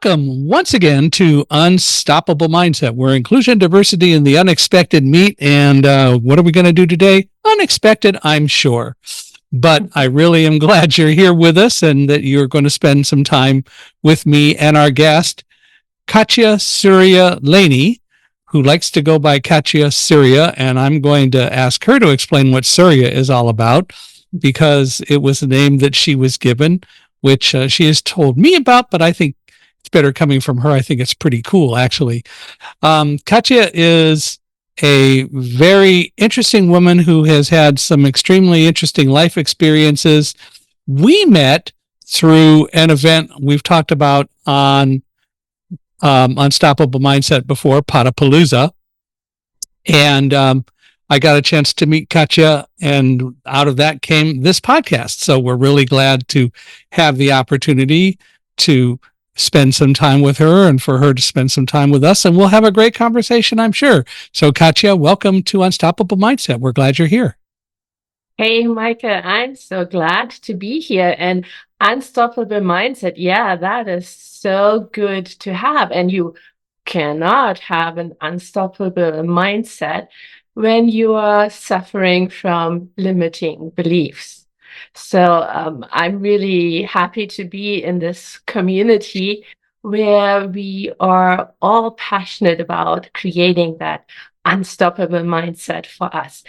Welcome once again to Unstoppable Mindset, where inclusion, diversity, and the unexpected meet. And what are we going to do today? Unexpected, I'm sure. But I really am glad you're here with us and that you're going to spend some time with me and our guest, Katja Surya Lany, who likes to go by Katja Surya. And I'm going to ask her to explain what Surya is all about because it was the name that she was given, which she has told me about, but I think it's better coming from her. I think it's pretty cool, actually. Katja is a very interesting woman who has had some extremely interesting life experiences. We met through an event we've talked about on Unstoppable Mindset before, Potapalooza. And I got a chance to meet Katja, and out of that came this podcast. So we're really glad to have the opportunity to spend some time with her and for her to spend some time with us. And we'll have a great conversation, I'm sure. So Katja, welcome to Unstoppable Mindset. We're glad you're here. Hey, Micah, I'm so glad to be here. And unstoppable mindset, yeah, that is so good to have. And you cannot have an unstoppable mindset when you are suffering from limiting beliefs. So I'm really happy to be in this community where we are all passionate about creating that unstoppable mindset for us.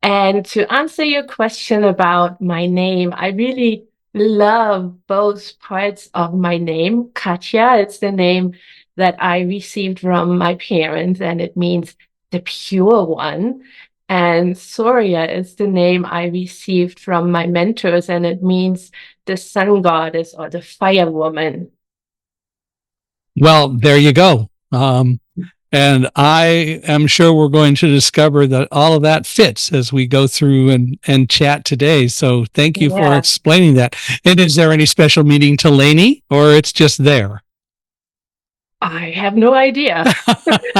And to answer your question about my name, I really love both parts of my name. Katja, it's the name that I received from my parents, and it means the pure one. And Surya is the name I received from my mentors, and it means the sun goddess or the fire woman. Well, there you go. And I am sure we're going to discover that all of that fits as we go through and chat today. So thank you for Yeah, explaining that. And is there any special meaning to Lany, or it's just there? I have no idea.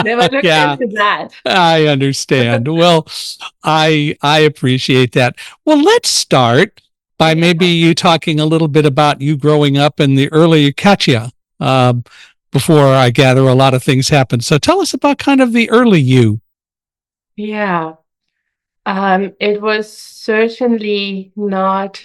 Never looked Yeah, into that. I understand. Well, I appreciate that. Well, let's start by maybe Yeah. you talking a little bit about you growing up in the early Katya, um, before I gather a lot of things happened. So tell us about kind of the early you. Yeah. It was certainly not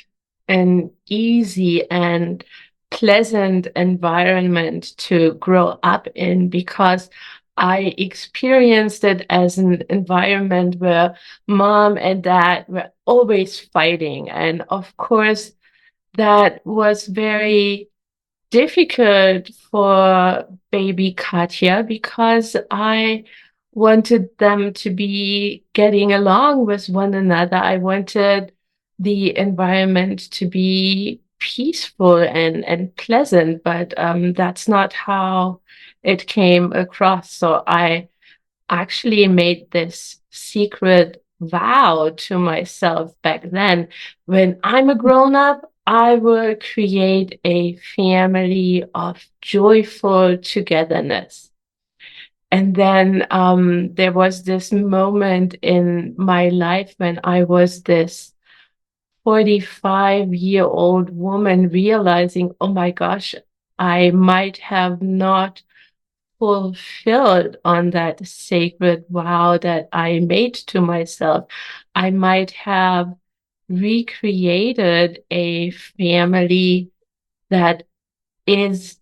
an easy and pleasant environment to grow up in because I experienced it as an environment where mom and dad were always fighting. And of course, that was very difficult for baby Katya because I wanted them to be getting along with one another. I wanted the environment to be peaceful and pleasant, but that's not how it came across. So I actually made this secret vow to myself back then. When I'm a grown up, I will create a family of joyful togetherness. And then there was this moment in my life when I was this 45-year-old woman realizing, oh my gosh, I might have not fulfilled on that sacred vow that I made to myself. I might have recreated a family that is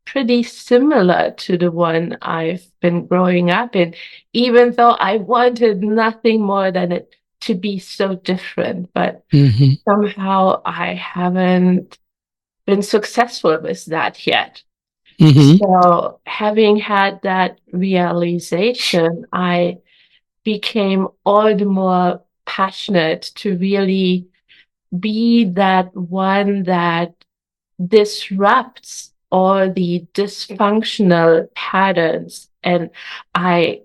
pretty similar to the one I've been growing up in, even though I wanted nothing more than it to be so different. But Mm-hmm. somehow I haven't been successful with that yet. Mm-hmm. So, having had that realization, I became all the more passionate to really be that one that disrupts all the dysfunctional patterns. And I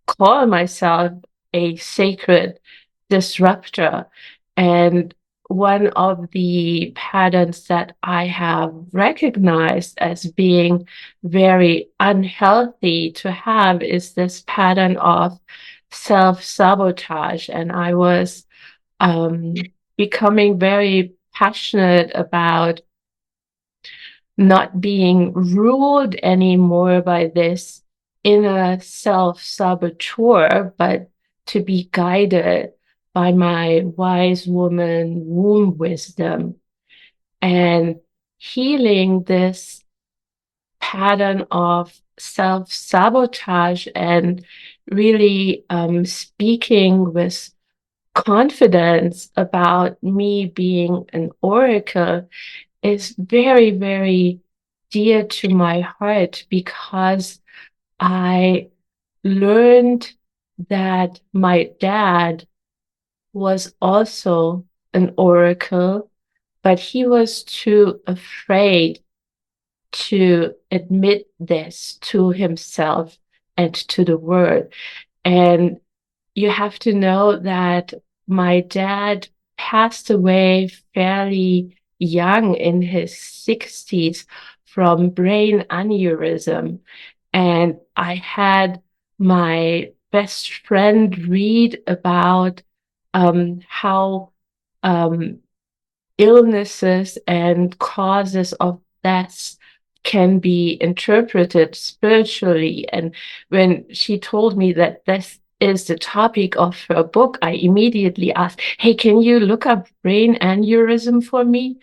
call myself a sacred disruptor. And one of the patterns that I have recognized as being very unhealthy to have is this pattern of self sabotage. And I was becoming very passionate about not being ruled anymore by this inner self-saboteur, but to be guided by my wise woman womb wisdom and healing this pattern of self-sabotage and really speaking with confidence about me being an oracle is very, very dear to my heart because I learned that my dad was also an oracle, but he was too afraid to admit this to himself and to the world. And you have to know that my dad passed away fairly young in his 60s from brain aneurysm. And I had my best friend read about how um, illnesses and causes of death can be interpreted spiritually. And when she told me that this is the topic of her book, I immediately asked, "Hey, can you look up brain aneurysm for me?"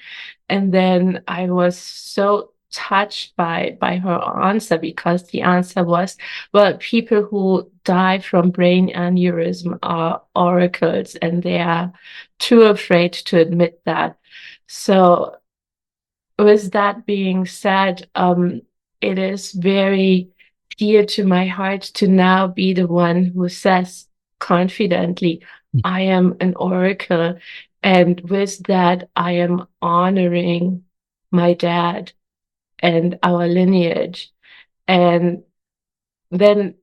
And then I was so touched by her answer because the answer was, well, people who die from brain aneurysm are oracles and they are too afraid to admit that. So with that being said, it is very dear to my heart to now be the one who says confidently, I am an oracle. And with that, I am honoring my dad and our lineage. And then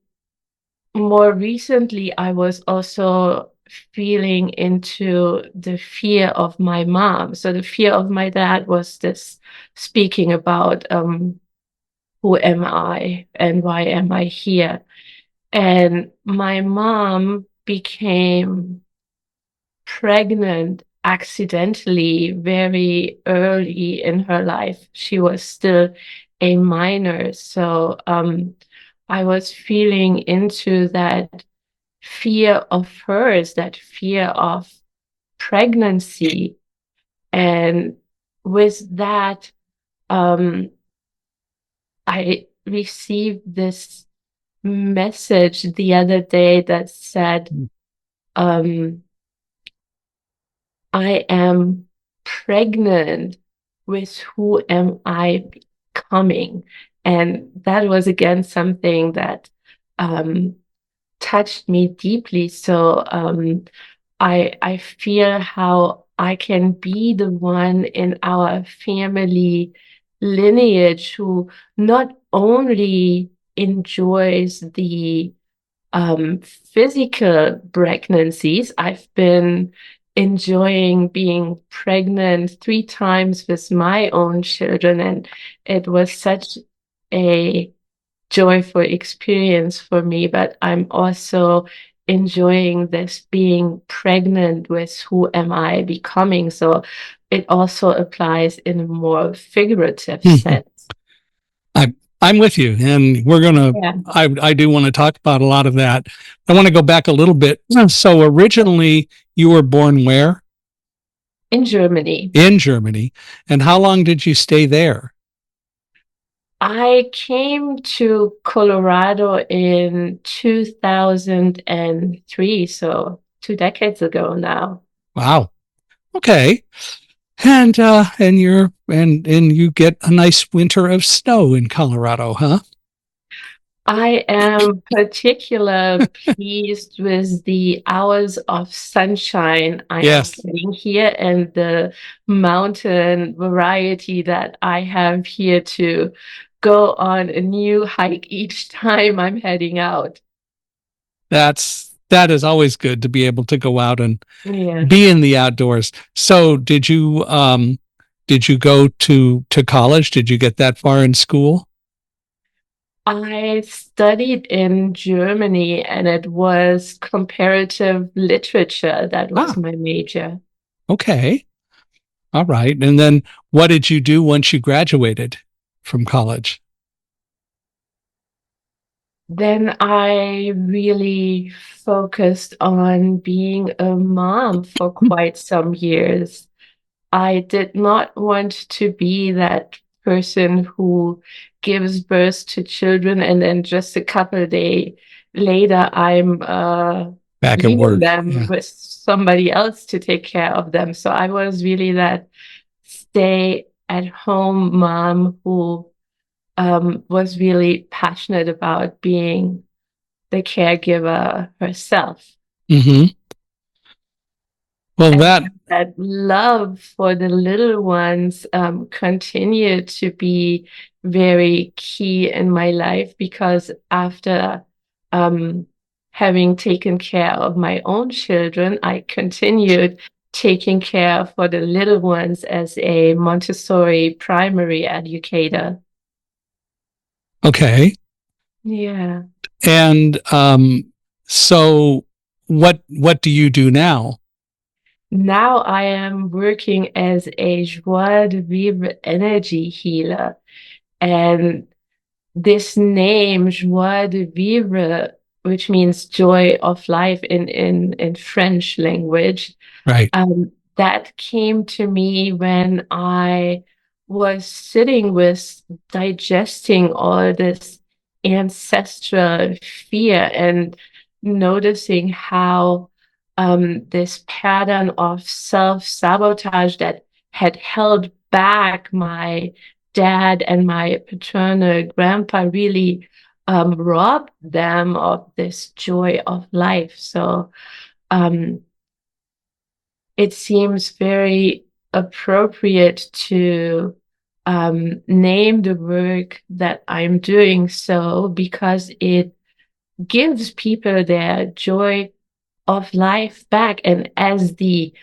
more recently, I was also feeling into the fear of my mom. So the fear of my dad was this speaking about who am I and why am I here? And my mom became pregnant accidentally very early in her life. She was still a minor. So I was feeling into that fear of hers, that fear of pregnancy. And with that, um, I received this message the other day that said, um, I am pregnant with who am I becoming? And that was again something that um, touched me deeply. So I feel how I can be the one in our family lineage who not only enjoys the physical pregnancies. I've been enjoying being pregnant 3 times with my own children, and it was such a joyful experience for me. But I'm also enjoying this being pregnant with who am I becoming. So it also applies in a more figurative sense. I, I'm with you, and Yeah, I do want to talk about a lot of that. I want to go back a little bit. So originally, you were born where? in Germany. In Germany. And how long did you stay there? I came to Colorado in 2003, so 2 decades ago now. Wow. Okay. And you get a nice winter of snow in Colorado, huh? I am particularly pleased with the hours of sunshine I am Yes. getting here and the mountain variety that I have here to go on a new hike each time I'm heading out. That is always good to be able to go out and be Yes. in the outdoors. So did you go to college? Did you get that far in school? I studied in Germany and it was comparative literature. That was Ah, my major. okay. All right. And then what did you do once you graduated? from college? Then I really focused on being a mom for quite some years. I did not want to be that person who gives birth to children and then just a couple of days later I'm Back at leaving work. them Yeah. with somebody else to take care of them. So I was really that stay at home mom who was really passionate about being the caregiver herself. Hmm. Well, And that, that love for the little ones continued to be very key in my life because after um, having taken care of my own children, I continued taking care for the little ones as a Montessori primary educator. okay. Yeah. And so what do you do now? Now I am working as a Joie de Vivre energy healer. And this name, Joie de Vivre, which means joy of life in French language, Right. that came to me when I was sitting with digesting all this ancestral fear and noticing how this pattern of self-sabotage that had held back my dad and my paternal grandpa really robbed them of this joy of life. So um, it seems very appropriate to name the work that I'm doing so because it gives people their joy of life back. And as the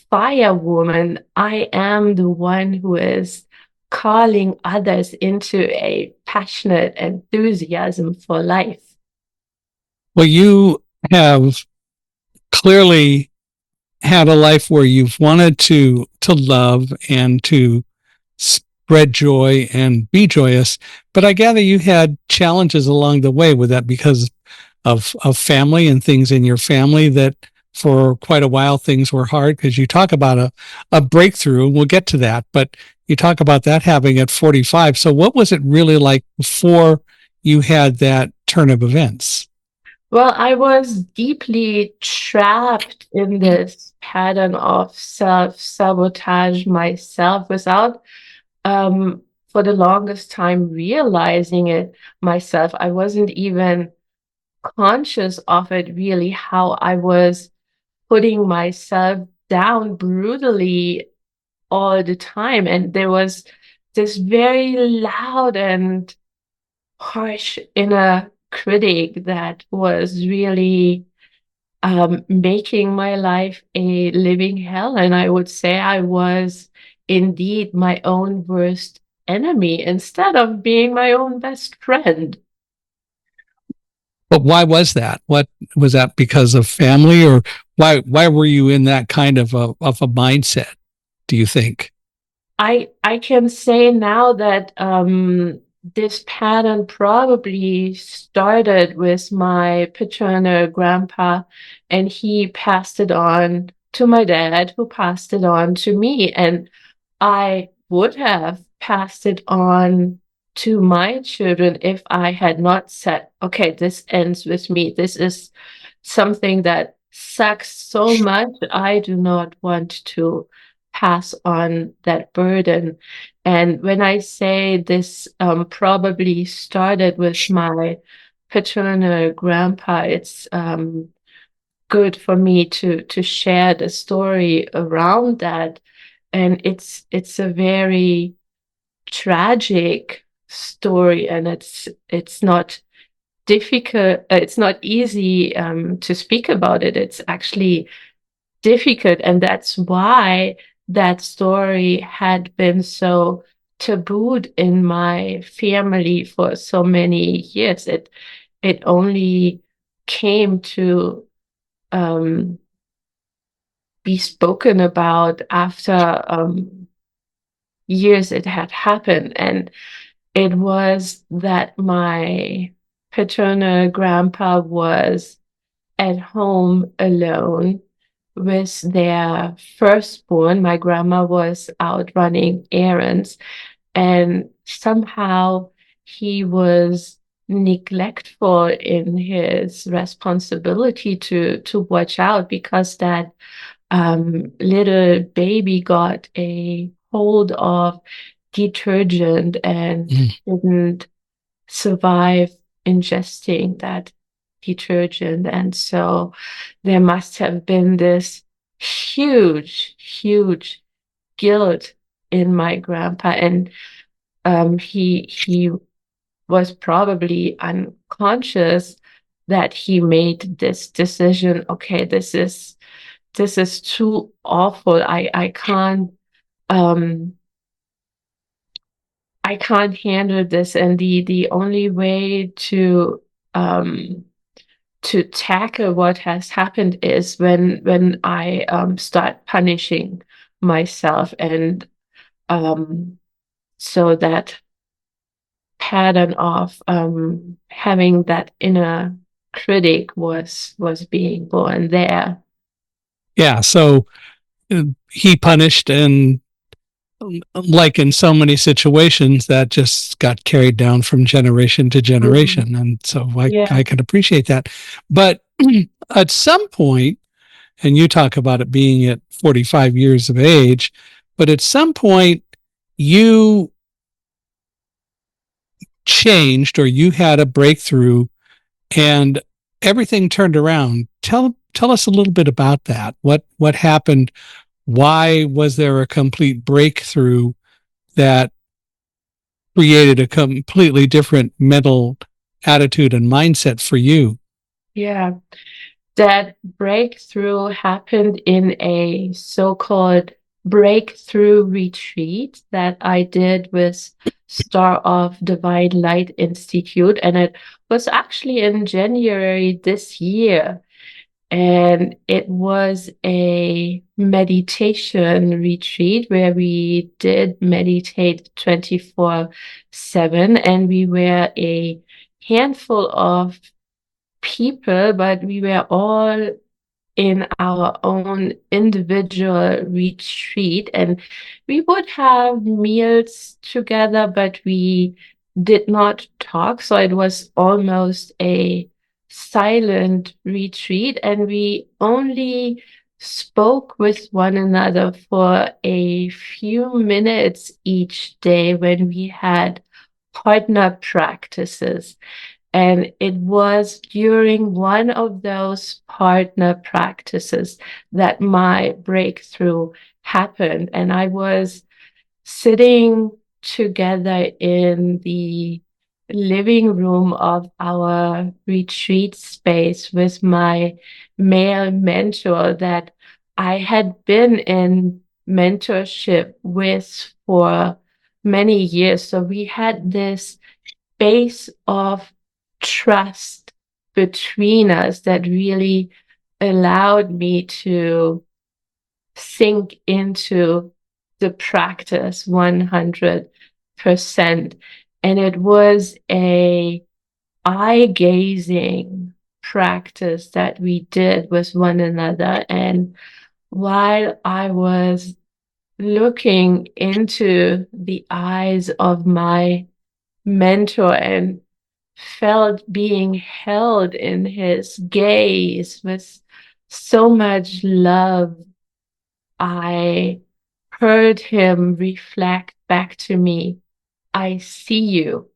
fire woman, I am the one who is calling others into a passionate enthusiasm for life. Well, you have clearly had a life where you've wanted to love and to spread joy and be joyous, but I gather you had challenges along the way with that because of family and things in your family that for quite a while things were hard because you talk about a breakthrough and we'll get to that, but you talk about that happening at 45. So what was it really like before you had that turn of events? Well, I was deeply trapped in this pattern of self-sabotage myself without, for the longest time, realizing it myself. I wasn't even conscious of it, really, how I was putting myself down brutally all the time. And there was this very loud and harsh inner critic that was really making my life a living hell. And I would say I was indeed my own worst enemy instead of being my own best friend. But why was that? What was that, because of family, or why were you in that kind of a mindset, do you think? I can say now that this pattern probably started with my paternal grandpa, and he passed it on to my dad, who passed it on to me. And I would have passed it on to my children if I had not said, okay, this ends with me. This is something that sucks so much. I do not want to pass on that burden. And when I say this probably started with my paternal grandpa, it's good for me to share the story around that. And it's a very tragic story, and it's not difficult. It's not easy to speak about it. It's actually difficult, and that's why that story had been so tabooed in my family for so many years. It only came to um, be spoken about after years it had happened. And it was that my paternal grandpa was at home alone with their firstborn. My grandma was out running errands, and somehow he was neglectful in his responsibility to watch out, because that little baby got a hold of detergent and Mm. didn't survive ingesting that detergent. And so there must have been this huge, huge guilt in my grandpa. And he was probably unconscious that he made this decision. Okay, this is too awful. Um I can't handle this. And the only way um to tackle what has happened is when I start punishing myself. And um so that pattern of having that inner critic was being born there. Yeah. So he punished, and like in so many situations, that just got carried down from generation to Mhm. generation. And so I Yeah, can appreciate that. But at some point, and you talk about it being at 45 years of age, but at some point, you changed, or you had a breakthrough, and everything turned around. Tell us a little bit about that. What happened? Why was there a complete breakthrough that created a completely different mental attitude and mindset for you? yeah. That breakthrough happened in a so-called breakthrough retreat that I did with Star of Divine Light Institute. And it was actually in January this year. And it was a meditation retreat where we did meditate 24/7. And we were a handful of people, but we were all in our own individual retreat. And we would have meals together, but we did not talk. So it was almost a silent retreat. And we only spoke with one another for a few minutes each day when we had partner practices. And it was during one of those partner practices that my breakthrough happened. And I was sitting together in the living room of our retreat space with my male mentor that I had been in mentorship with for many years. So we had this base of trust between us that really allowed me to sink into the practice 100%. And it was a eye-gazing practice that we did with one another. And while I was looking into the eyes of my mentor and felt being held in his gaze with so much love, I heard him reflect back to me, I see you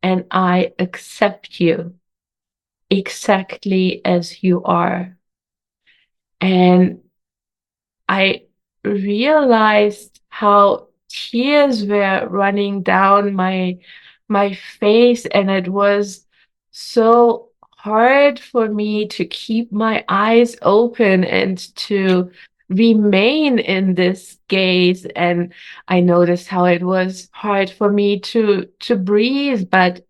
and I accept you exactly as you are. And I realized how tears were running down my face, and it was so hard for me to keep my eyes open and to remain in this gaze. And I noticed how it was hard for me to breathe, but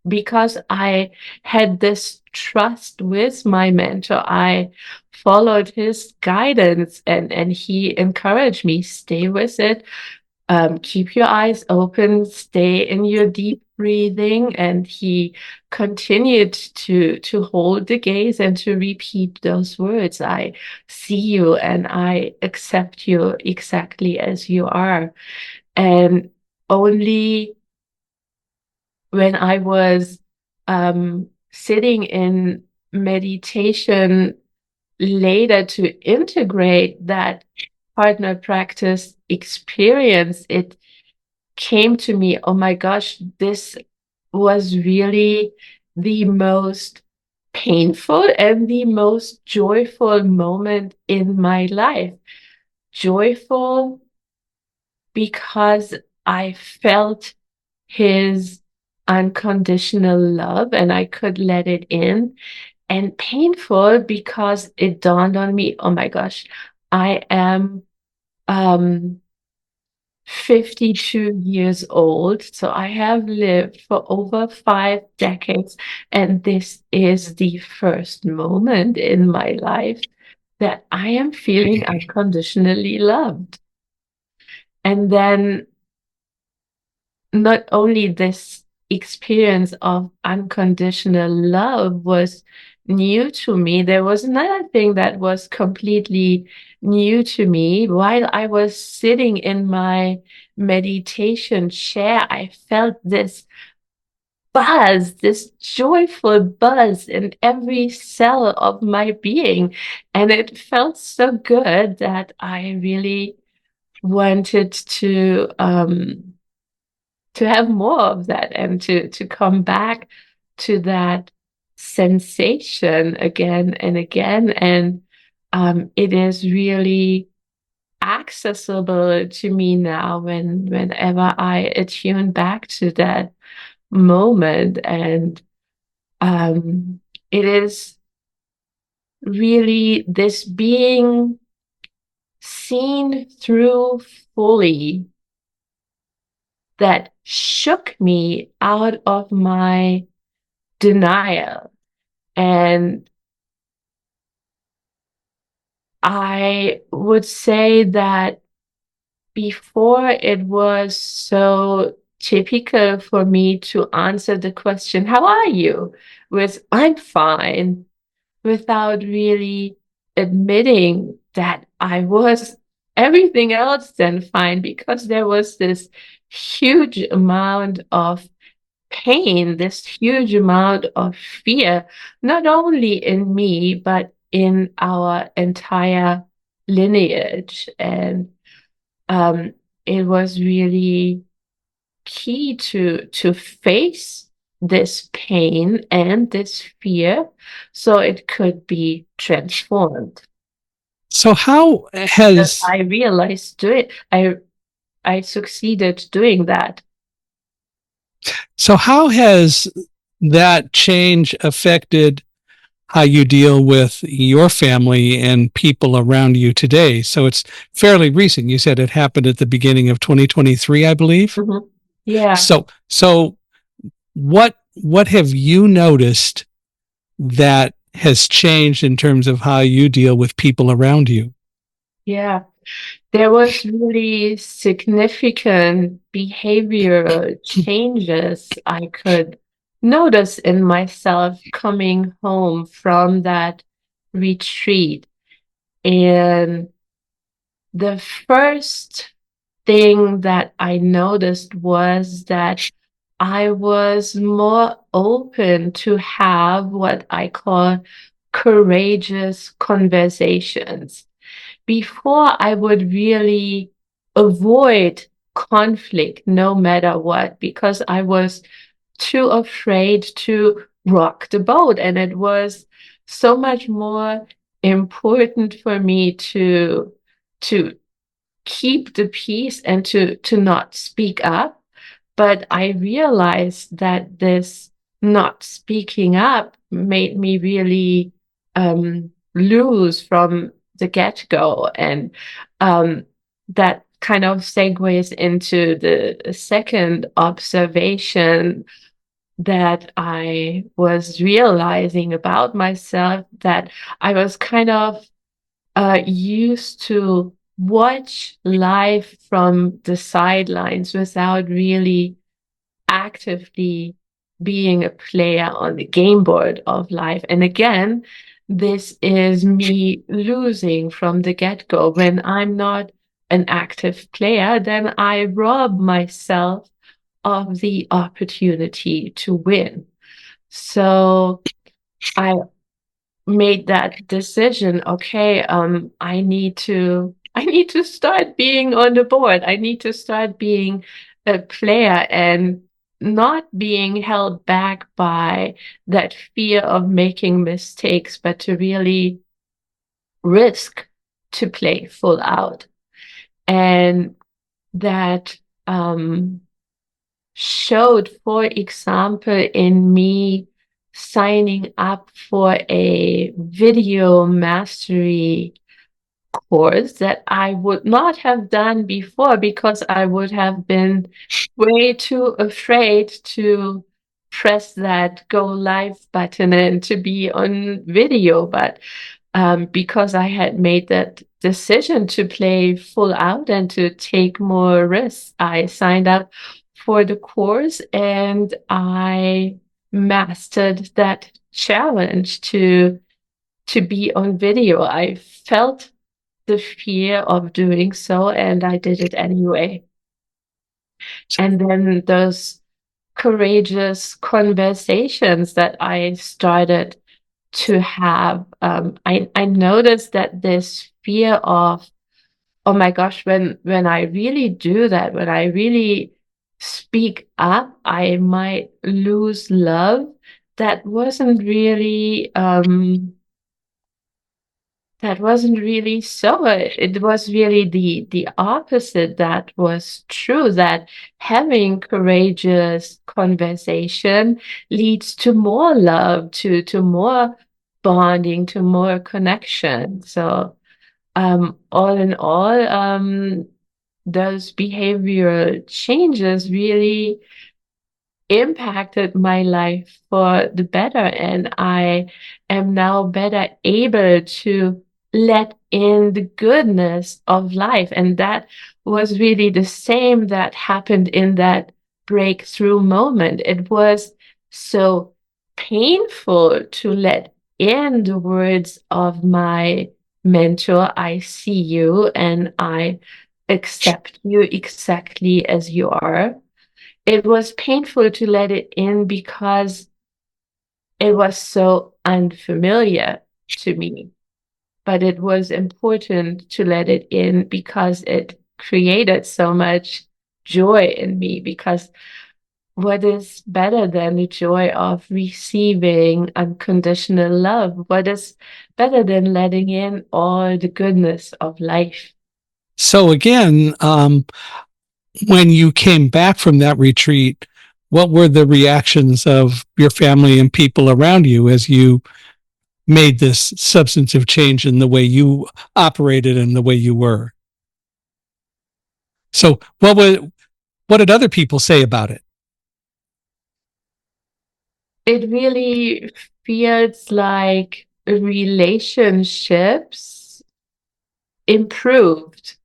because I had this trust with my mentor, I followed his guidance, and he encouraged me, stay with it. keep your eyes open, stay in your deep breathing. And he continued to hold the gaze and to repeat those words. I see you and I accept you exactly as you are. And only when I was sitting in meditation later to integrate that partner practice experience, it came to me, oh my gosh, this was really the most painful and the most joyful moment in my life. Joyful because I felt his unconditional love and I could let it in, and painful because it dawned on me, oh my gosh, I am um 52 years old. So I have lived for over 5 decades. And this is the first moment in my life that I am feeling unconditionally loved. And then not only this experience of unconditional love was new to me, there was another thing that was completely new to me. While I was sitting in my meditation chair, I felt this buzz, this joyful buzz in every cell of my being. And it felt so good that I really wanted to have more of that and to come back to that sensation again and again. And it is really accessible to me now whenever I attune back to that moment. And it is really this being seen through fully that shook me out of my denial. And I would say that before it was so typical for me to answer the question, how are you? With I'm fine, without really admitting that I was everything else than fine, because there was this huge amount of pain, this huge amount of fear, not only in me, but in our entire lineage. And um, it was really key to face this pain and this fear so it could be transformed. So how But has I realized I succeeded doing that. how has that change affected how you deal with your family and people around you today? So it's fairly recent. You said it happened at the beginning of 2023, I believe. Mhm. Yeah, So what have you noticed that has changed in terms of how you deal with people around you? yeah. There was really significant behavioral changes I could notice in myself coming home from that retreat. And the first thing that I noticed was that I was more open to have what I call courageous conversations. Before, I would really avoid conflict no matter what, because I was too afraid to rock the boat. And it was so much more important for me to keep the peace and to not speak up. But I realized that this not speaking up made me really lose from the get-go. And that kind of segues into the second observation that I was realizing about myself, that I was kind of used to watch life from the sidelines without really actively being a player on the game board of life. And again, this is me losing from the get-go. When I'm not an active player, then I rob myself of the opportunity to win. So I made that decision. Okay, I need to start being on the board. I need to start being a player and not being held back by that fear of making mistakes, but to really risk to play full out. And that showed, for example, in me signing up for a video mastery course that I would not have done before because I would have been way too afraid to press that go live button and to be on video. But because I had made that decision to play full out and to take more risks, I signed up for the course and I mastered that challenge to be on video. I felt the fear of doing so and I did it anyway. And then those courageous conversations that I started to have, I noticed that this fear of, oh my gosh, when I really do that, when I really speak up, I might lose love. That wasn't really that wasn't really so. It was really the opposite that was true, that having courageous conversation leads to more love, to more bonding, to more connection. So all in all, those behavioral changes really impacted my life for the better. And I am now better able to let in the goodness of life. And that was really the same that happened in that breakthrough moment. It was so painful to let in the words of my mentor, I see you and I accept you exactly as you are. It was painful to let it in because it was so unfamiliar to me. But it was important to let it in because it created so much joy in me. Because what is better than the joy of receiving unconditional love? What is better than letting in all the goodness of life? So again, when you came back from that retreat, what were the reactions of your family and people around you as you made this substantive change in the way you operated and the way you were? So what did other people say about it? It really feels like relationships improved.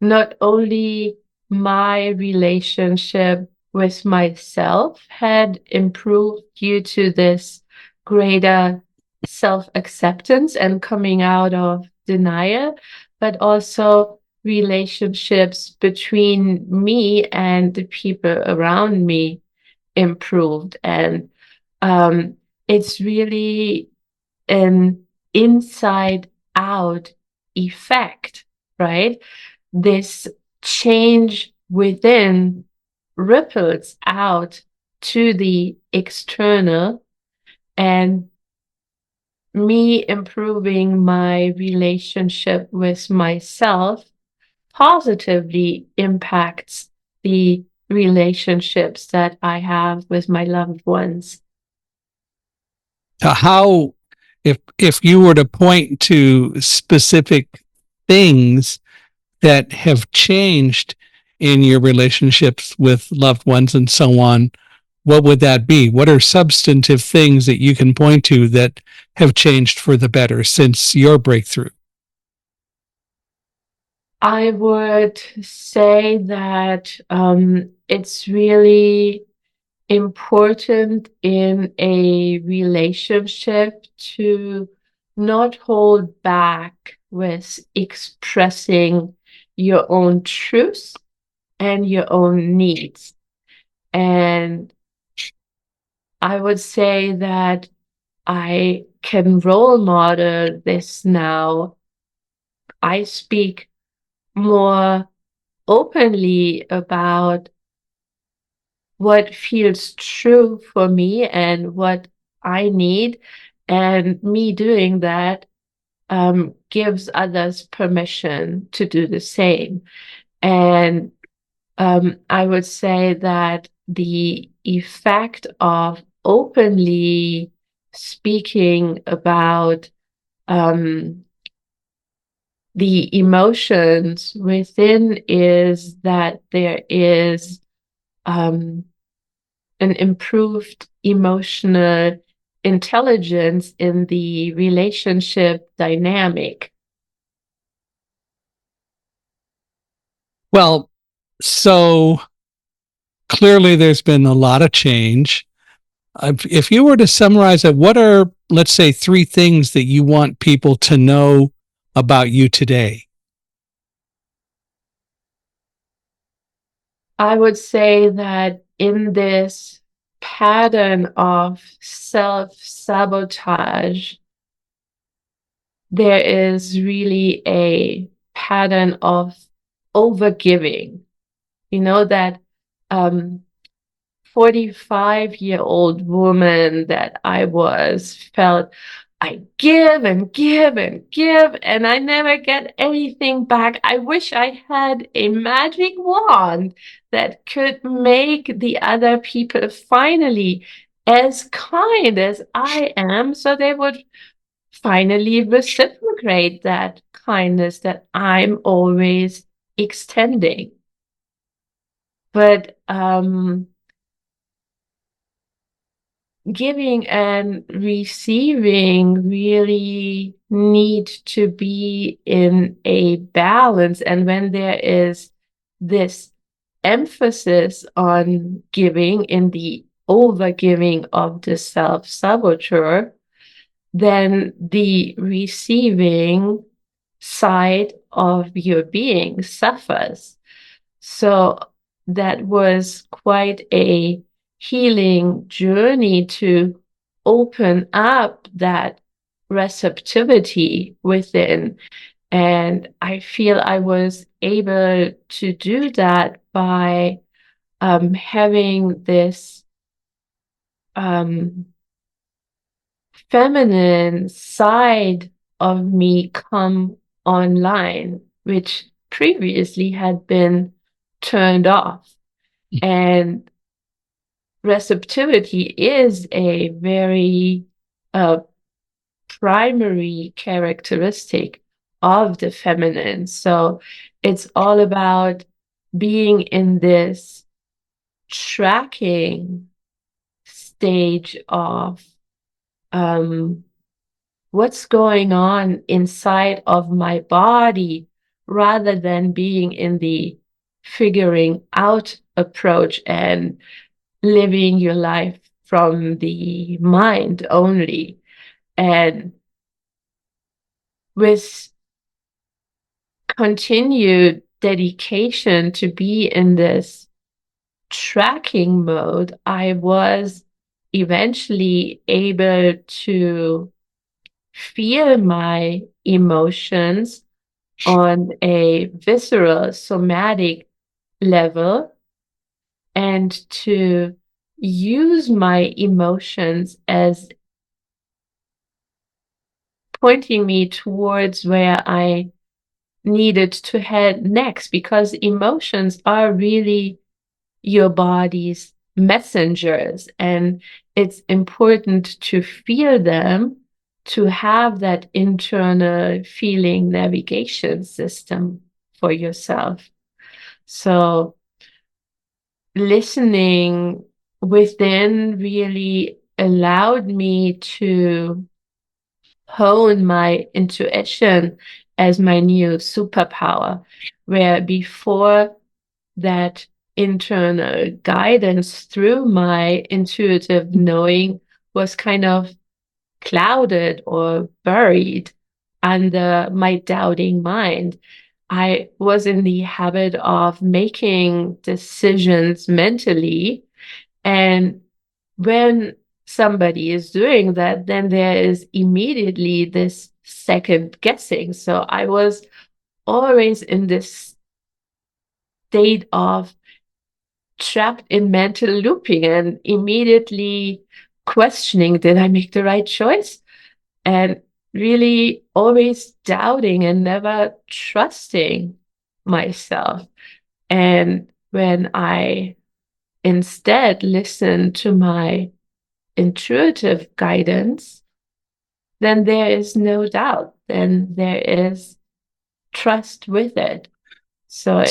Not only my relationship with myself had improved due to this greater self-acceptance and coming out of denial, but also relationships between me and the people around me improved. And um, it's really an inside out effect, right? This change within ripples out to the external, and me improving my relationship with myself positively impacts the relationships that I have with my loved ones. How, if you were to point to specific things that have changed in your relationships with loved ones and so on, what would that be? What are substantive things that you can point to that have changed for the better since your breakthrough? I would say that it's really important in a relationship to not hold back with expressing your own truth and your own needs. And I would say that I can role model this now. I speak more openly about what feels true for me and what I need. And me doing that gives others permission to do the same. And I would say that the effect of openly speaking about um, the emotions within is that there is um, an improved emotional intelligence in the relationship dynamic. Well, so clearly there's been a lot of change. If you were to summarize it, what are, let's say, three things that you want people to know about you today? I would say that in this pattern of self sabotage, there is really a pattern of overgiving. You know, that um, 45-year-old woman that I was felt I give and give and give, and I never get anything back. I wish I had a magic wand that could make the other people finally as kind as I am, so they would finally reciprocate that kindness that I'm always extending. But giving and receiving really need to be in a balance. And when there is this emphasis on giving in the overgiving of the self-saboteur, then the receiving side of your being suffers. So that was quite a healing journey to open up that receptivity within. And I feel I was able to do that by having this um, feminine side of me come online, which previously had been turned off. And receptivity is a very uh, primary characteristic of the feminine. So it's all about being in this tracking stage of um, what's going on inside of my body rather than being in the figuring out approach and living your life from the mind only. And with continued dedication to be in this tracking mode, I was eventually able to feel my emotions on a visceral somatic level and to use my emotions as pointing me towards where I needed to head next, because emotions are really your body's messengers, and it's important to feel them to have that internal feeling navigation system for yourself. So listening within really allowed me to hone my intuition as my new superpower. where before that internal guidance through my intuitive knowing was kind of clouded or buried under my doubting mind. I was in the habit of making decisions mentally. And when somebody is doing that, then there is immediately this second guessing. So I was always in this state of trapped in mental looping and immediately questioning, did I make the right choice? And really always doubting and never trusting myself. And when I instead listen to my intuitive guidance, then there is no doubt. Then there is trust with it. So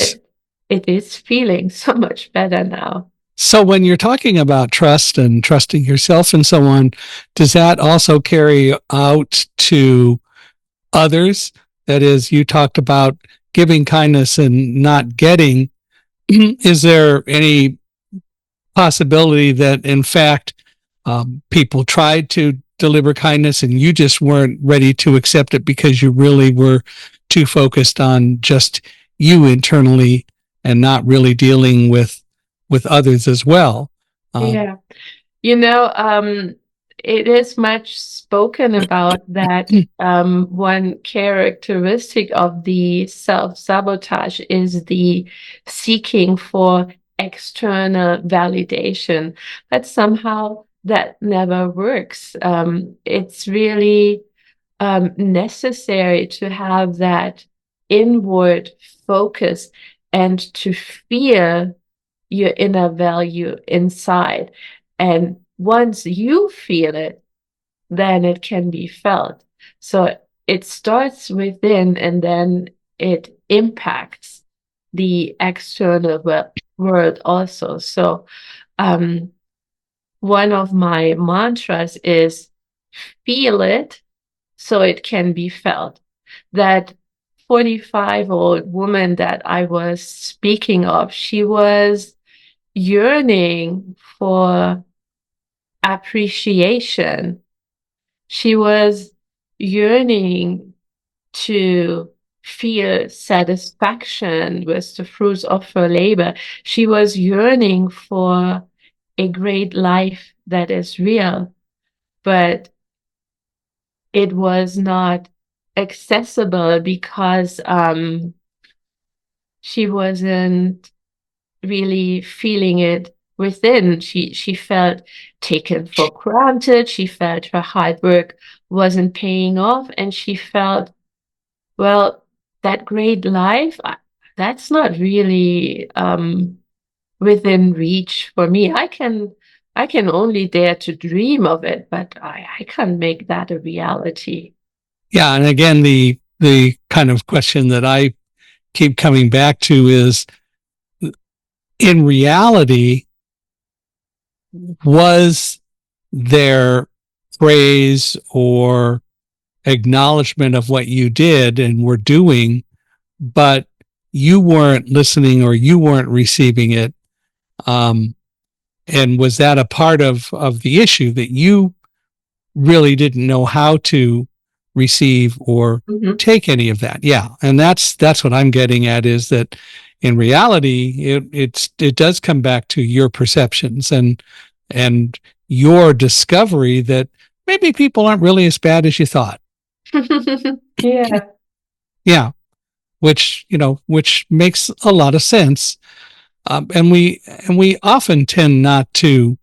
it is feeling so much better now. So when you're talking about trust and trusting yourself and so on, does that also carry out to others? That is, you talked about giving kindness and not getting. Is there any possibility that, in fact, people tried to deliver kindness and you just weren't ready to accept it because you really were too focused on just you internally and not really dealing with others as well? Yeah. You know, it is much spoken about that one characteristic of the self-sabotage is the seeking for external validation, but somehow that never works. It's really necessary to have that inward focus and to feel your inner value inside. And once you feel it, then it can be felt. So it starts within and then it impacts the external world also. So one of my mantras is feel it so it can be felt. That 45-year-old woman that I was speaking of, she was yearning for appreciation. She was yearning to feel satisfaction with the fruits of her labor. She was yearning for a great life that is real, but it was not accessible because she wasn't really feeling it within. She felt taken for granted. She felt her hard work wasn't paying off, and she felt, well, that great life, that's not really within reach for me. I can only dare to dream of it, but I can't make that a reality. Yeah, and again, the kind of question that I keep coming back to is, in reality, was there praise or acknowledgement of what you did and were doing, but you weren't listening or you weren't receiving it? Um, and was that a part of the issue, that you really didn't know how to receive or Mhm. take any of that? Yeah, and that's what I'm getting at, is that in reality it does come back to your perceptions and your discovery that maybe people aren't really as bad as you thought. Yeah. Yeah, which makes a lot of sense. And we often tend not to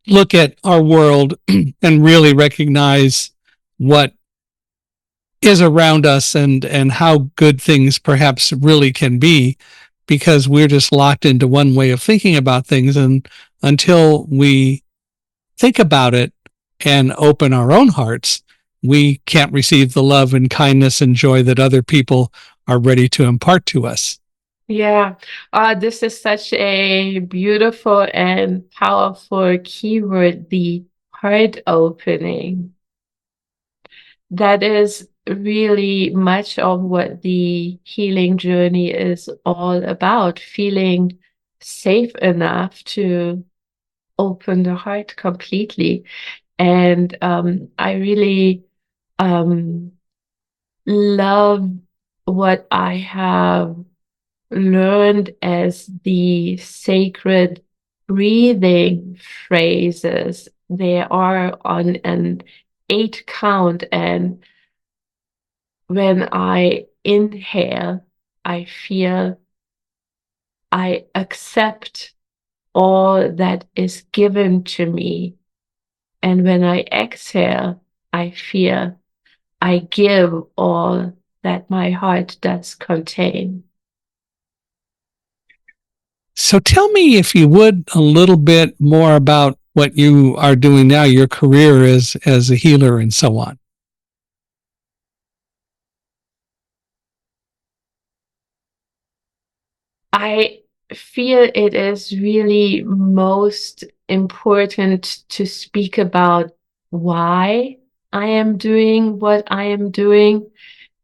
look at our world and really recognize what is around us and how good things perhaps really can be, because we're just locked into one way of thinking about things. And until we think about it and open our own hearts, we can't receive the love and kindness and joy that other people are ready to impart to us. Yeah, this is such a beautiful and powerful keyword, the heart opening. That is really much of what the healing journey is all about, feeling safe enough to open the heart completely. And I really love what I have learned as the sacred breathing phrases. They are on an 8 count, and when I inhale, I feel I accept all that is given to me. And when I exhale, I feel I give all that my heart does contain. So tell me, if you would, a little bit more about what you are doing now, your career as a healer and so on. I feel it is really most important to speak about why I am doing what I am doing.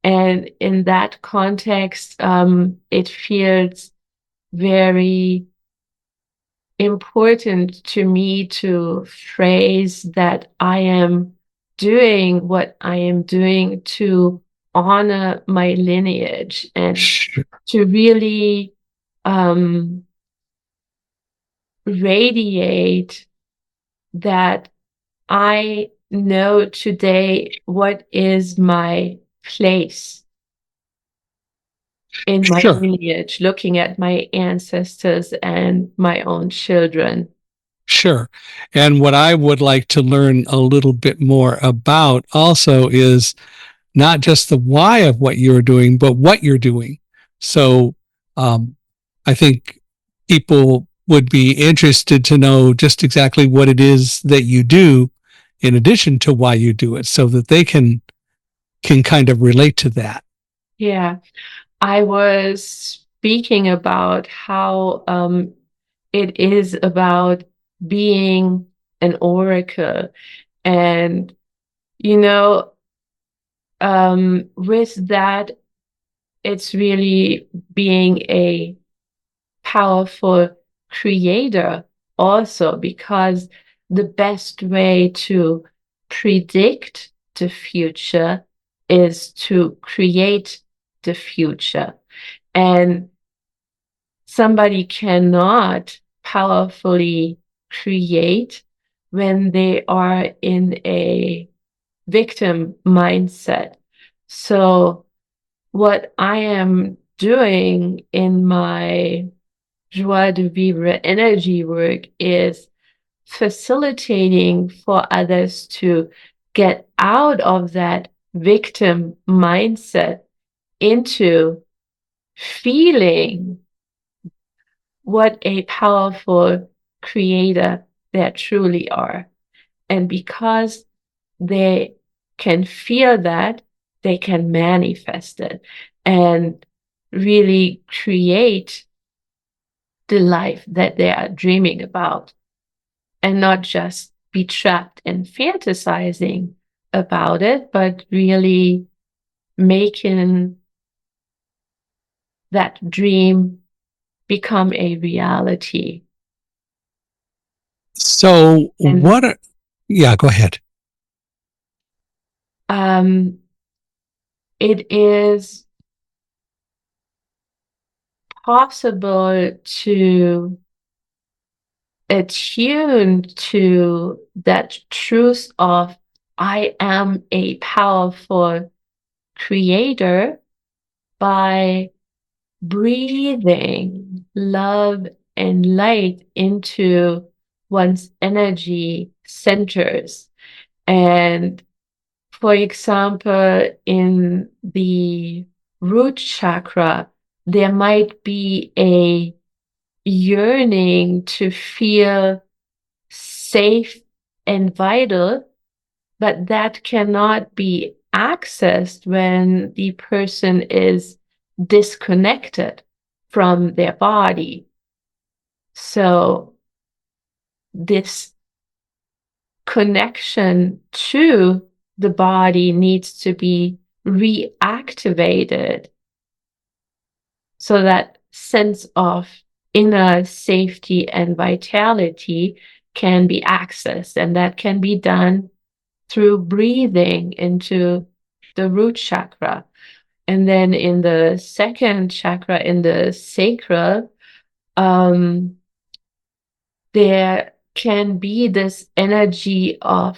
And in that context, it feels very important to me to phrase that I am doing what I am doing to honor my lineage and Sure. to really um, radiate that I know today what is my place in my Sure. lineage, looking at my ancestors and my own children. Sure. And what I would like to learn a little bit more about also is not just the why of what you're doing, but what you're doing. So um, I think people would be interested to know just exactly what it is that you do in addition to why you do it, so that they can kind of relate to that. Yeah, I was speaking about how it is about being an oracle. And, you know, with that, it's really being a powerful creator also, because the best way to predict the future is to create the future. And somebody cannot powerfully create when they are in a victim mindset. So, what I am doing in my Joie de Vivre energy work is facilitating for others to get out of that victim mindset into feeling what a powerful creator they truly are. And because they can feel that, they can manifest it and really create the life that they are dreaming about, and not just be trapped and fantasizing about it, but really making that dream become a reality. So And what are, yeah, go ahead. um, it is possible to attune to that truth of I am a powerful creator by breathing love and light into one's energy centers. And for example, in the root chakra, there might be a yearning to feel safe and vital, but that cannot be accessed when the person is disconnected from their body. So this connection to the body needs to be reactivated, so that sense of inner safety and vitality can be accessed. And that can be done through breathing into the root chakra. And then in the second chakra, in the sacral, there can be this energy of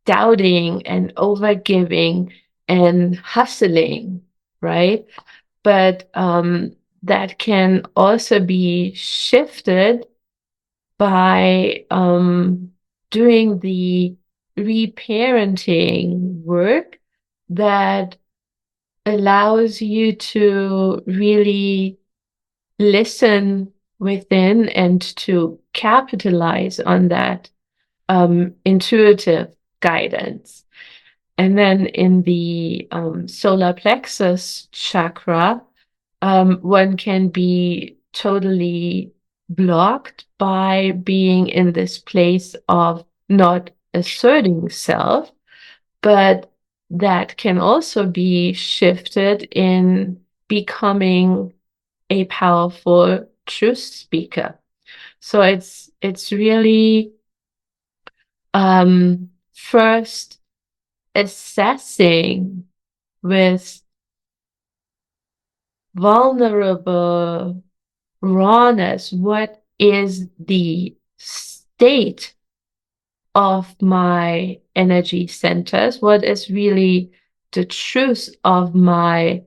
doubting and overgiving and hustling, right? But that can also be shifted by doing the reparenting work that allows you to really listen within and to capitalize on that intuitive guidance. And then in the solar plexus chakra, one can be totally blocked by being in this place of not asserting self, but that can also be shifted in becoming a powerful truth speaker. So it's really first assessing with vulnerable rawness what is the state of my energy centers, what is really the truth of my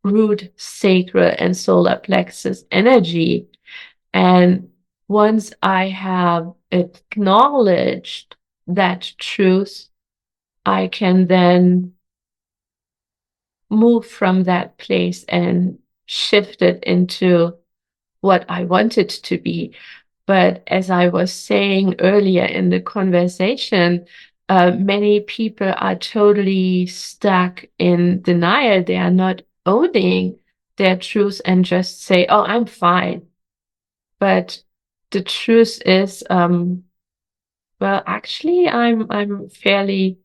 root, sacral, and solar plexus energy. And once I have acknowledged that truth, I can then move from that place and shift it into what I want it to be. But as I was saying earlier in the conversation, many people are totally stuck in denial. They are not owning their truth and just say, "Oh, I'm fine." But the truth is, well, actually, I'm fairly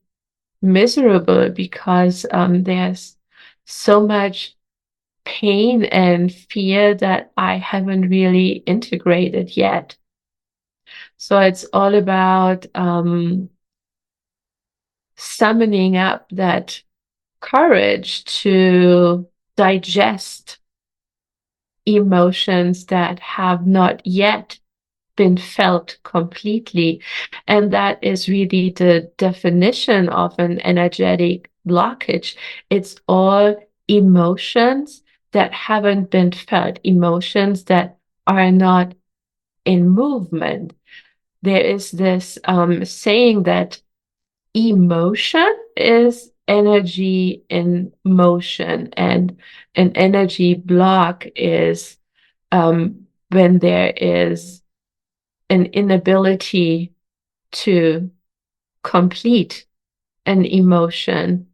miserable because there's so much pain and fear that I haven't really integrated yet. So it's all about summoning up that courage to digest emotions that have not yet been felt completely. And that is really the definition of an energetic blockage. It's all emotions that haven't been felt, emotions that are not in movement. There is this saying that emotion is energy in motion, and an energy block is when there is an inability to complete an emotion.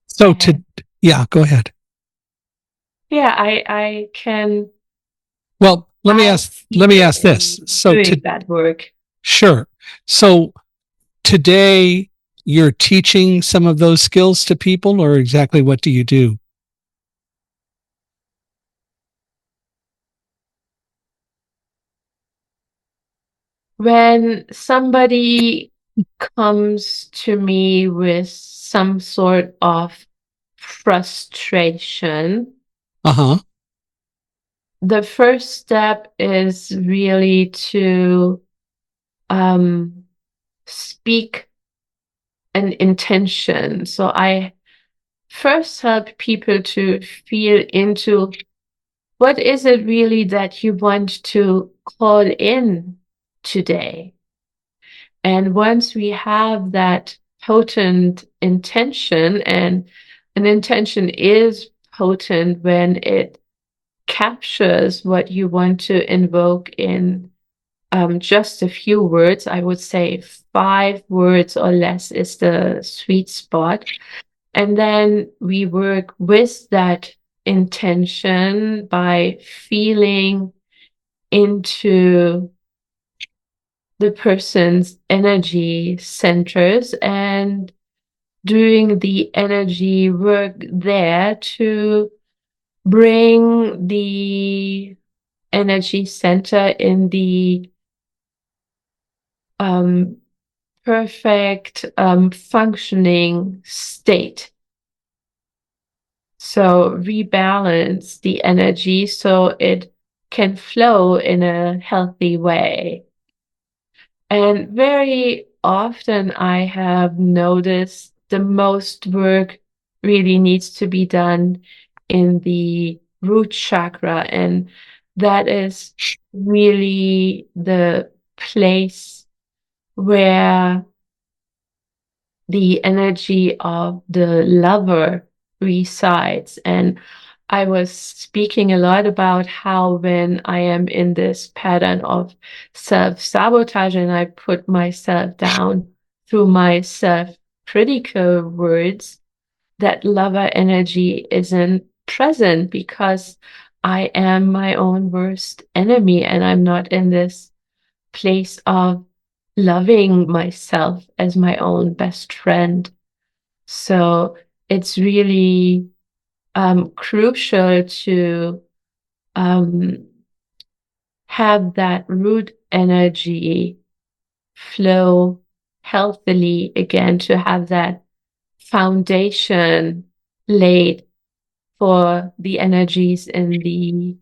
So And yeah, go ahead. yeah, I can, Well, I let feel me it ask this. in So doing that work. sure. So today you're teaching some of those skills to people, or exactly what do you do? When somebody comes to me with some sort of frustration, Uh-huh. the first step is really to speak an intention. So I first help people to feel into what is it really that you want to call in today. And once we have that potent intention, and an intention is potent when it captures what you want to invoke in just a few words. I would say 5 words or less is the sweet spot. And then we work with that intention by feeling into the person's energy centers and doing the energy work there to bring the energy center in the um, perfect functioning state. So rebalance the energy so it can flow in a healthy way. And very often I have noticed the most work really needs to be done in the root chakra. And that is really the place where the energy of the lover resides. And I was speaking a lot about how when I am in this pattern of self-sabotage and I put myself down through my self-critical words, that lover energy isn't present because I am my own worst enemy and I'm not in this place of loving myself as my own best friend. So it's really crucial to um, have that root energy flow healthily again, to have that foundation laid for the energies in the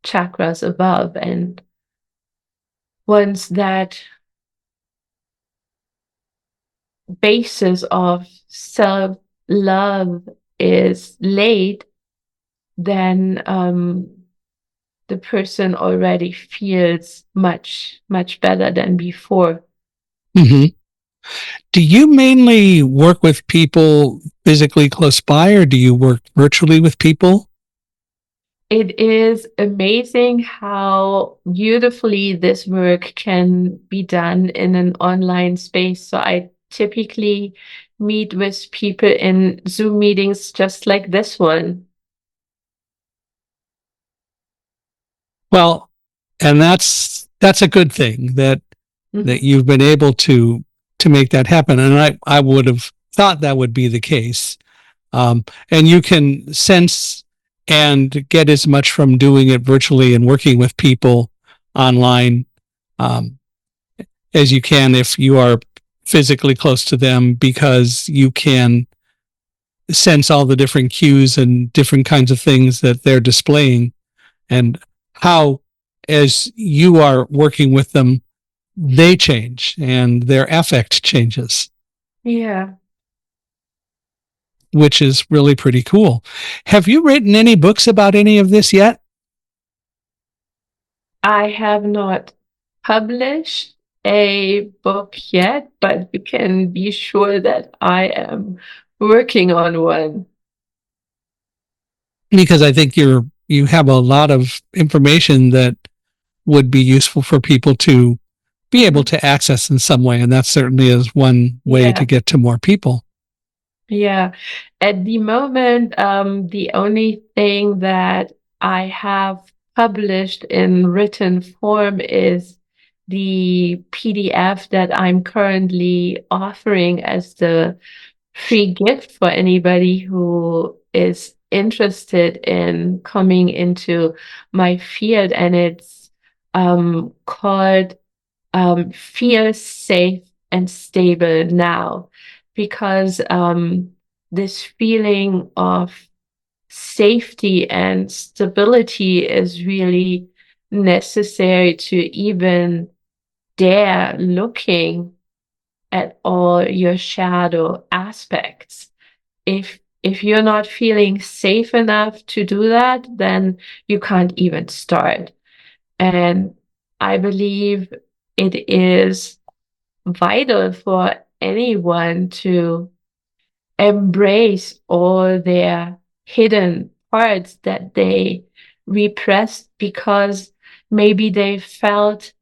chakras above. And once that basis of self love is laid, then the person already feels much, much better than before. Hmm. Do you mainly work with people physically close by, or do you work virtually with people? It is amazing how beautifully this work can be done in an online space. So I typically meet with people in Zoom meetings just like this one. Well, and that's a good thing that Mhm. you've been able to make that happen. And I would have thought that would be the case. And you can sense and get as much from doing it virtually and working with people online um, as you can if you are physically close to them, because you can sense all the different cues and different kinds of things that they're displaying, and how, as you are working with them, they change and their affect changes, Yeah, which is really pretty cool. Have you written any books about any of this yet? I have not published a book yet, but you can be sure that I am working on one. Because I think you have a lot of information that would be useful for people to be able Mhm. to access in some way, and that certainly is one way to Yeah. get to more people. Yeah. At the moment, the only thing that I have published in written form is the PDF that I'm currently offering as the free gift for anybody who is interested in coming into my field. And it's called Feel Safe and Stable Now, because this feeling of safety and stability is really necessary to even dare looking at all your shadow aspects. If you're not feeling safe enough to do that, then you can't even start. And I believe it is vital for anyone to embrace all their hidden parts that they repressed because maybe they felt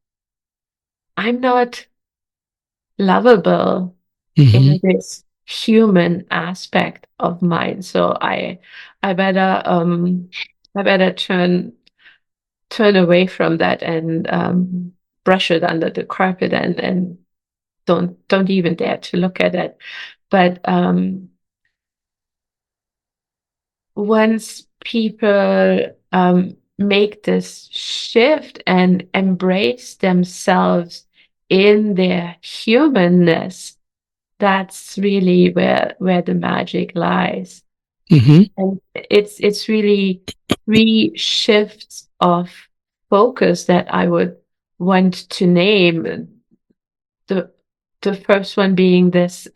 I'm not lovable Mm-hmm. in this human aspect of mine. So I better I better turn away from that and brush it under the carpet and don't even dare to look at it. But once people make this shift and embrace themselves in their humanness, that's really where the magic lies. Mm-hmm. And it's really three shifts of focus that I would want to name. The the first one being this,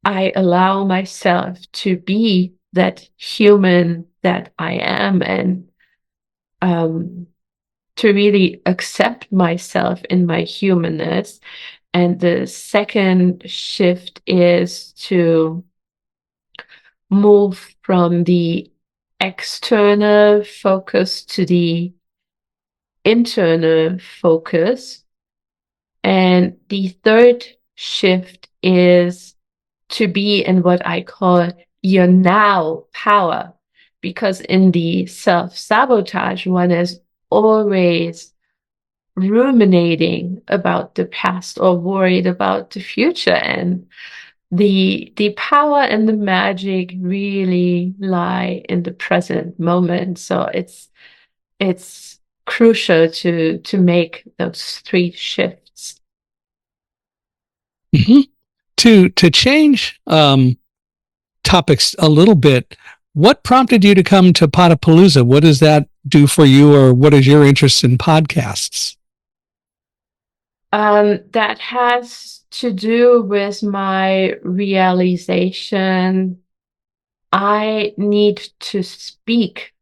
I allow myself to be that human that I am, and to really accept myself in my humanness. And the second shift is to move from the external focus to the internal focus. And the third shift is to be in what I call your now power. Because in the self-sabotage, one is always ruminating about the past or worried about the future. And the power and the magic really lie in the present moment. So it's crucial to make those three shifts. Mm-hmm. To change topics a little bit, what prompted you to come to Potapalooza? What does that do for you, or what is your interest in podcasts? That has to do with my realization. I need to speak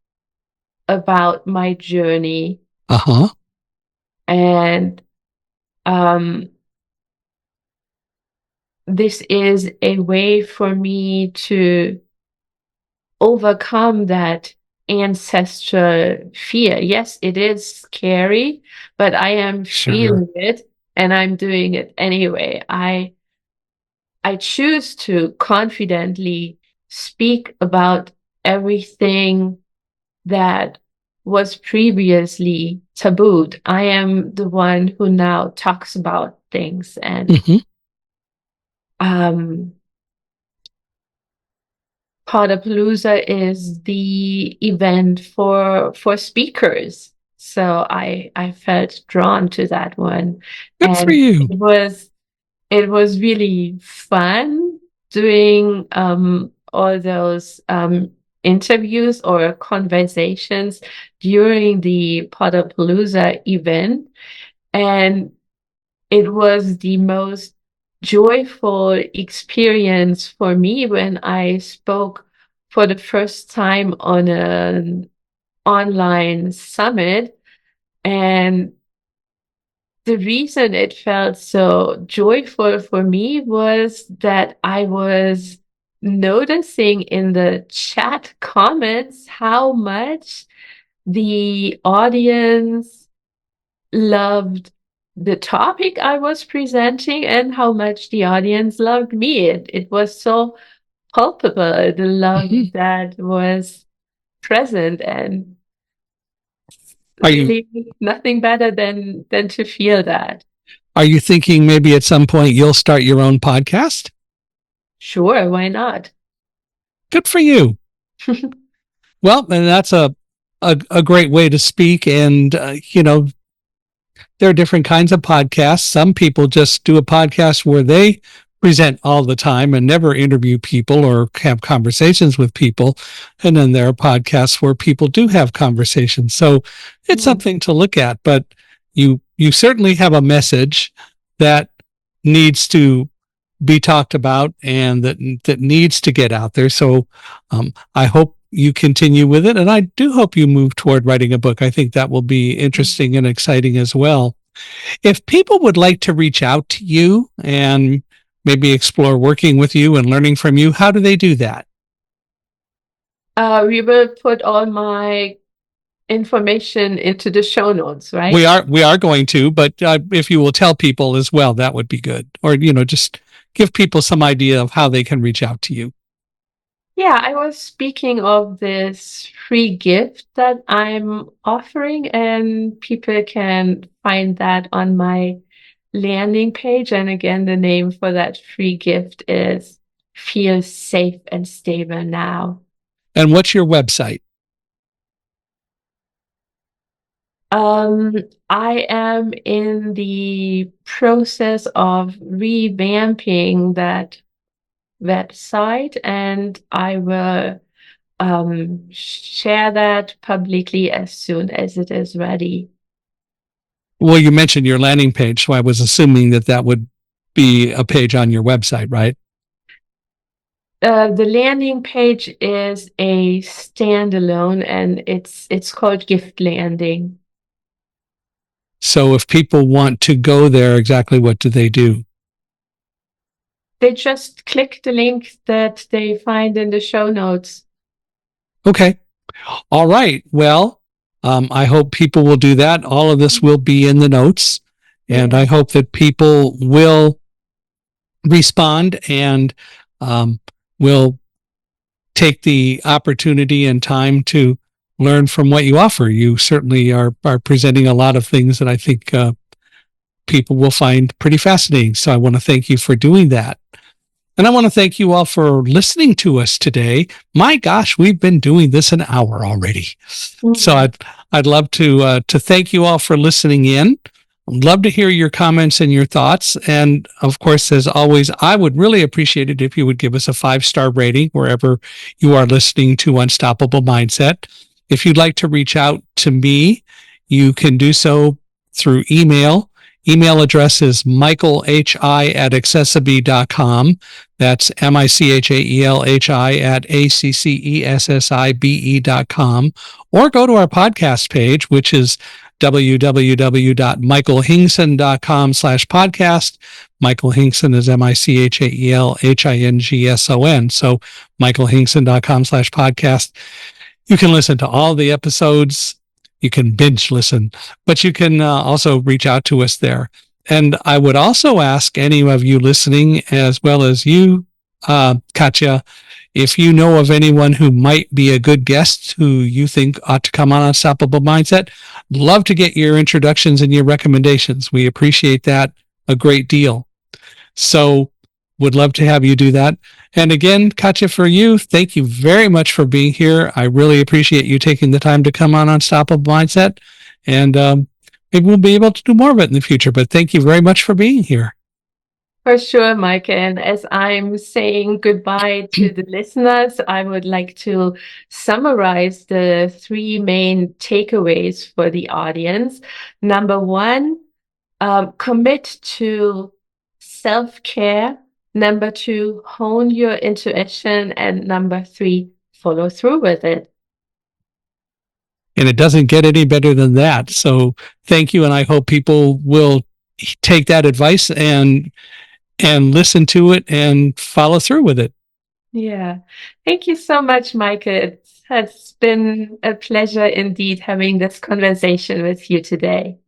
about my journey, Uh-huh. and um, this is a way for me to overcome that ancestral fear. Yes, it is scary, but I am Sure. feeling it and I'm doing it anyway. I choose to confidently speak about everything that was previously tabooed. I am the one who now talks about things, and Mm-hmm. um, Podapalooza is the event for speakers. So I felt drawn to that one. Good for And you. it was really fun doing all those interviews or conversations during the Podapalooza event. And it was the most joyful experience for me when I spoke for the first time on an online summit. And the reason it felt so joyful for me was that I was noticing in the chat comments how much the audience loved the topic I was presenting and how much the audience loved me. It was so palpable, the Mm-hmm. love that was present, and Are you really nothing better than to feel that. are you thinking maybe at some point you'll start your own podcast? Sure, why not? Good for you. Well, and that's a great way to speak. And there are different kinds of podcasts. Some people just do a podcast where they present all the time and never interview people or have conversations with people. And then there are podcasts where people do have conversations. So it's Mm. something to look at. But you certainly have a message that needs to be talked about and that needs to get out there. So I hope you continue with it, and I do hope you move toward writing a book. I think that will be interesting and exciting as well. If people would like to reach out to you and maybe explore working with you and learning from you, how do they do that? We will put all my information into the show notes, We right? are we are going to, but if you will tell people as well, that would be good. Or just give people some idea of how they can reach out to you. Yeah, I was speaking of this free gift that I'm offering, and people can find that on my landing page. And again, the name for that free gift is Feel Safe and Stable Now. And what's your website? I am in the process of revamping that website, and I will share that publicly as soon as it is ready. Well, you mentioned your landing page, so I was assuming that that would be a page on your website, right? The landing page is a standalone, and it's called Gift Landing. So if people want to go there, exactly what do they do? They just click the link that they find in the show notes. Okay. All right. Well, I hope people will do that. All of this will be in the notes. And I Yes. hope that people will respond and will take the opportunity and time to learn from what you offer. You certainly are presenting a lot of things that I think people will find pretty fascinating. So I want to thank you for doing that. And I want to thank you all for listening to us today. My gosh, we've been doing this an hour already. So I'd love to thank you all for listening in. I'd love to hear your comments and your thoughts. And of course, as always, I would really appreciate it if you would give us a 5-star rating wherever you are listening to Unstoppable Mindset. If you'd like to reach out to me, you can do so through email. Email address is michaelhi@accessibe.com. That's michaelhi@accessibe.com. Or go to our podcast page, which is www.michaelhingson.com/podcast. Michael Hingson is MichaelHingson. So michaelhingson.com/podcast. You can listen to all the episodes. You can binge listen, but you can also reach out to us there. And I would also ask any of you listening, as well as you, Katja, if you know of anyone who might be a good guest who you think ought to come on Unstoppable Mindset, love to get your introductions and your recommendations. We appreciate that a great deal. So would love to have you do that. And again, Katja, for you, thank you very much for being here. I really appreciate you taking the time to come on Unstoppable Mindset. And maybe we'll be able to do more of it in the future. But thank you very much for being here. For sure, Mike. And as I'm saying goodbye to the listeners, I would like to summarize the 3 main takeaways for the audience. Number 1, commit to self-care. Number 2, hone your intuition. And number 3, follow through with it. And it doesn't get any better than that. So thank you. And I hope people will take that advice and listen to it and follow through with it. Yeah. Thank you so much, Mike. It has been a pleasure indeed having this conversation with you today.